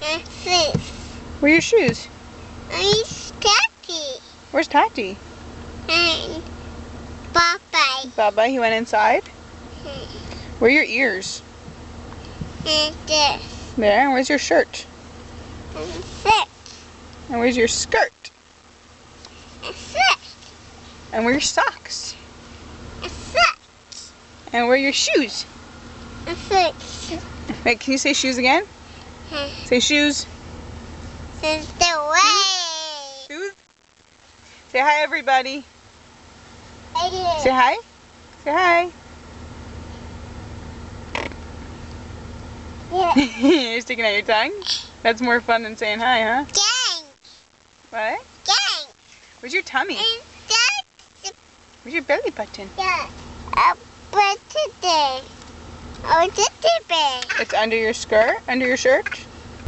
Fish. Where are your shoes? It's Daddy. Where's Tati? And Bye-bye. Baba, he went inside. Where are your ears? And this. There. And where's your shirt? And fish. And where's your skirt? And fish. And where are your socks? And fish. And where are your shoes? And fish. Wait, can you say shoes again? Say shoes. And the way. Shoes. Say hi, everybody. Say Yeah. hi. Say hi. You're sticking out your tongue? That's more fun than saying hi, huh? Gang. What? Gang. Where's your tummy? And that's Where's your belly button? the birthday. Oh, it's a bag. It's under your skirt? Under your shirt?